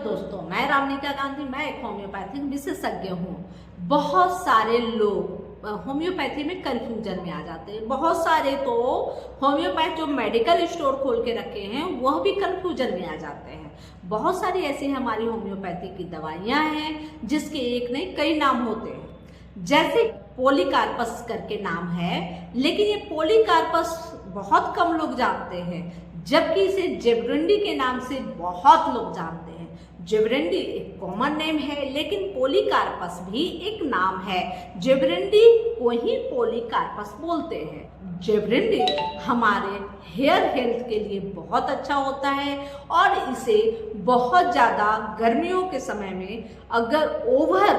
दोस्तों, मैं रामनिका गांधी, मैं एक होम्योपैथिक विशेषज्ञ हूँ। बहुत सारे लोग होम्योपैथी में कंफ्यूजन में आ जाते हैं। बहुत सारे तो होम्योपैथ जो मेडिकल स्टोर खोल के रखे हैं वह भी कंफ्यूजन में आ जाते हैं। बहुत सारी ऐसी हमारी होम्योपैथी की दवाइयाँ हैं जिसके एक नहीं कई नाम होते हैं। जैसे पॉलीकार्पस करके नाम है, लेकिन ये पॉलीकार्पस बहुत कम लोग जानते हैं, जबकि इसे जेवरेंडी के नाम से बहुत लोग जानते हैं। जेवरेंडी एक कॉमन नेम है, लेकिन पॉलीकार्पस भी एक नाम है। जेवरेंडी को ही पॉलीकार्पस बोलते हैं। जेवरेंडी हमारे हेयर हेल्थ के लिए बहुत अच्छा होता है और इसे बहुत ज़्यादा गर्मियों के समय में अगर ओवर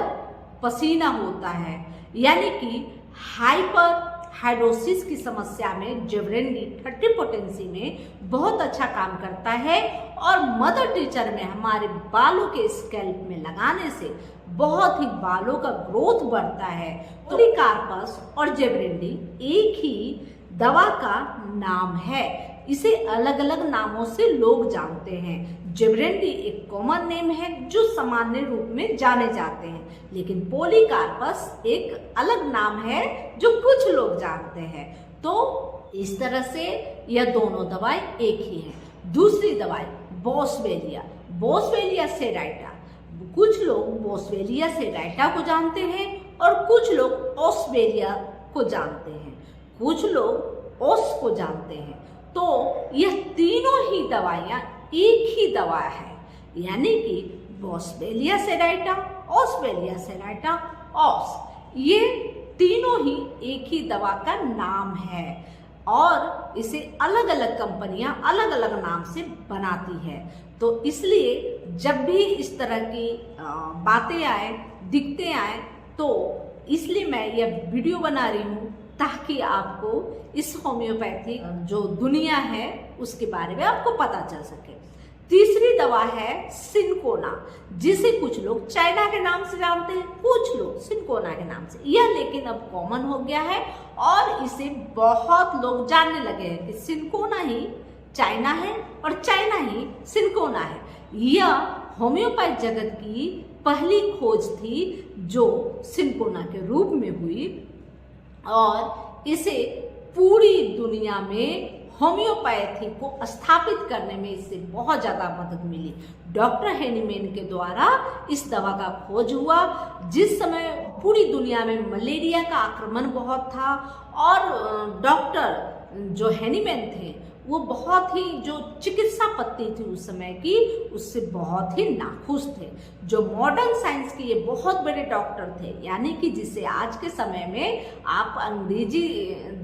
पसीना होता है, यानी कि हाइपर हाइड्रोसिस की समस्या में जेवरेंडी 30 पोटेंसी में बहुत अच्छा काम करता है। और मदर टीचर में हमारे बालों के स्कैल्प में लगाने से बहुत ही बालों का ग्रोथ बढ़ता है। पॉलीकार्पस और जेवरेंडी एक ही दवा का नाम है, इसे अलग अलग नामों से लोग जानते हैं। जेवरेंडी एक कॉमन नेम है जो सामान्य रूप में जाने जाते हैं, लेकिन पॉलीकार्पस एक अलग नाम है जो कुछ लोग जानते हैं। तो इस तरह से यह दोनों दवाई एक ही है। दूसरी दवाई बोस्वेलिया, बोस्वेलिया सेराइटा। कुछ लोग बोस्वेलिया सेराइटा को जानते हैं और कुछ लोग ओस्वेलिया को जानते हैं, कुछ लोग ओस को जानते हैं। तो यह तीनों ही दवाइयाँ एक ही दवा है, यानी कि बोस्वेलिया सेराइटा, ओस्वेलिया सेराइटा, ओस, ये तीनों ही एक ही दवा का नाम है और इसे अलग अलग कंपनियां अलग अलग नाम से बनाती है। तो इसलिए जब भी इस तरह की बातें आए, दिखते आए, तो इसलिए मैं यह वीडियो बना रही हूँ ताकि आपको इस होम्योपैथी जो दुनिया है उसके बारे में आपको पता चल सके। तीसरी दवा है सिनकोना, जिसे कुछ लोग चाइना के नाम से जानते हैं, कुछ लोग सिनकोना के नाम से। यह लेकिन अब कॉमन हो गया है और इसे बहुत लोग जानने लगे हैं कि सिनकोना ही चाइना है और चाइना ही सिनकोना है। यह होम्योपैथ जगत की पहली खोज थी जो सिनकोना के रूप में हुई और इसे पूरी दुनिया में होम्योपैथी को स्थापित करने में इससे बहुत ज़्यादा मदद मिली। डॉक्टर हेनीमैन के द्वारा इस दवा का खोज हुआ जिस समय पूरी दुनिया में मलेरिया का आक्रमण बहुत था और डॉक्टर जो हेनीमैन थे वो बहुत ही जो चिकित्सा पद्धति थी उस समय की, उससे बहुत ही नाखुश थे। जो मॉडर्न साइंस के ये बहुत बड़े डॉक्टर थे, यानी कि जिसे आज के समय में आप अंग्रेजी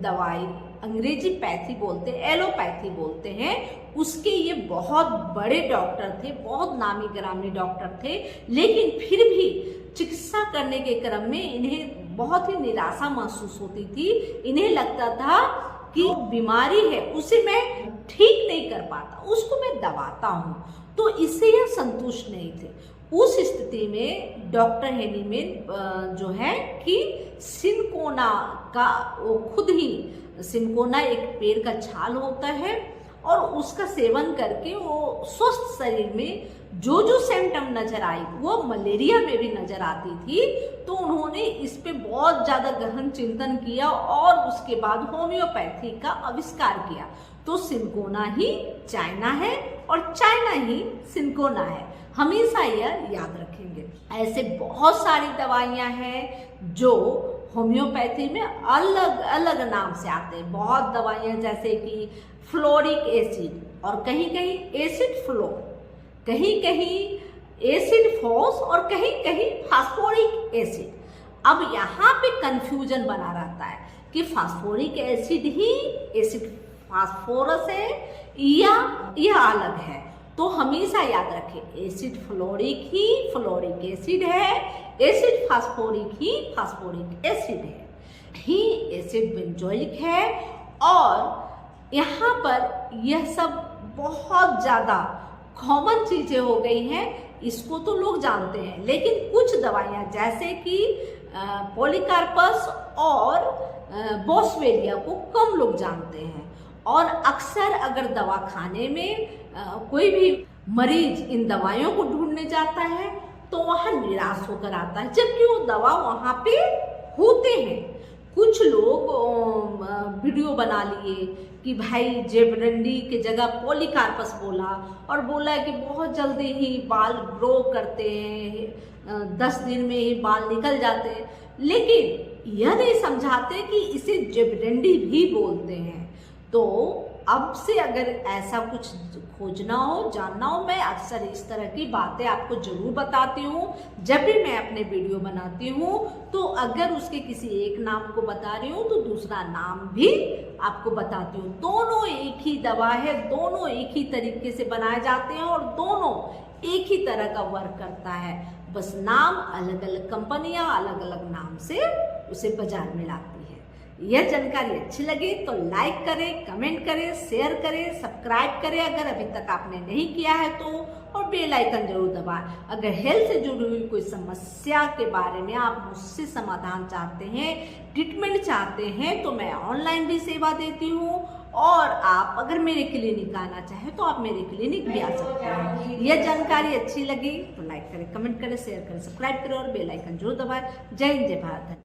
दवाई, अंग्रेजी पैथी बोलते, एलोपैथी बोलते हैं, उसके ये बहुत बड़े डॉक्टर थे, बहुत नामी गिरामी डॉक्टर थे। लेकिन फिर भी चिकित्सा करने के क्रम में इन्हें बहुत ही निराशा महसूस होती थी। इन्हें लगता था कि बीमारी है उसे मैं ठीक नहीं कर पाता, उसको मैं दबाता हूँ, तो इससे यह संतुष्ट नहीं थे। उस स्थिति में डॉक्टर हेनीमैन जो है कि सिनकोना का, वो खुद ही, सिनकोना एक पेड़ का छाल होता है और उसका सेवन करके वो स्वस्थ शरीर में जो जो सिम्टम नजर आई वो मलेरिया में भी नजर आती थी। तो उन्होंने इस पे बहुत ज़्यादा गहन चिंतन किया और उसके बाद होम्योपैथी का आविष्कार किया। तो सिनकोना ही चाइना है और चाइना ही सिनकोना है, हमेशा यह याद रखेंगे। ऐसे बहुत सारी दवाइयाँ हैं जो होम्योपैथी में अलग अलग नाम से आते हैं। बहुत दवाइयाँ जैसे कि फ्लोरिक एसिड और कहीं कहीं एसिड फ्लो, कहीं कहीं एसिड फोस और कहीं कहीं फास्फोरिक एसिड। अब यहाँ पे कंफ्यूजन बना रहता है कि फास्फोरिक एसिड ही एसिड फास्फोरस है या यह अलग है। तो हमेशा याद रखें, एसिड फ्लोरिक ही फ्लोरिक एसिड है, एसिड फास्फोरिक ही फास्फोरिक एसिड है, ही एसिड बेंजोइक है। और यहाँ पर यह सब बहुत ज़्यादा कॉमन चीज़ें हो गई हैं, इसको तो लोग जानते हैं। लेकिन कुछ दवाइयाँ जैसे कि पॉलीकार्पस और बोस्वेलिया को कम लोग जानते हैं और अक्सर अगर दवा खाने में कोई भी मरीज इन दवाइयों को ढूंढने जाता है तो वह निराश होकर आता है, जबकि वो दवा वहाँ पे होते हैं। कुछ लोग वीडियो बना लिए कि भाई जेबरंडी के जगह पॉलीकार्पस बोला और बोला कि बहुत जल्दी ही बाल ग्रो करते हैं, 10 दिन में ही बाल निकल जाते हैं, लेकिन यह नहीं समझाते कि इसे जेबरंडी भी बोलते हैं। तो अब से अगर ऐसा कुछ खोजना हो, जानना हो, मैं अक्सर इस तरह की बातें आपको जरूर बताती हूँ। जब भी मैं अपने वीडियो बनाती हूँ तो अगर उसके किसी एक नाम को बता रही हूँ तो दूसरा नाम भी आपको बताती हूँ। दोनों एक ही दवा है, दोनों एक ही तरीके से बनाए जाते हैं और दोनों एक ही तरह का वर्क करता है, बस नाम अलग अलग कंपनियां अलग अलग नाम से उसे बाजार में लाती है। यह जानकारी अच्छी लगी तो लाइक करें, कमेंट करें, शेयर करें, सब्सक्राइब करें अगर अभी तक आपने नहीं किया है तो, और बेल आइकन जरूर दबाएं। अगर हेल्थ से जुड़ी हुई कोई समस्या के बारे में आप मुझसे समाधान चाहते हैं, ट्रीटमेंट चाहते हैं, तो मैं ऑनलाइन भी सेवा देती हूँ, और आप अगर मेरे क्लिनिक आना चाहें तो आप मेरे क्लिनिक भी आ सकते हैं। यह जानकारी अच्छी लगी तो लाइक करें, कमेंट करें, शेयर करें, सब्सक्राइब करें और बेल आइकन जरूर दबाएं। जय हिंद, जय भारत।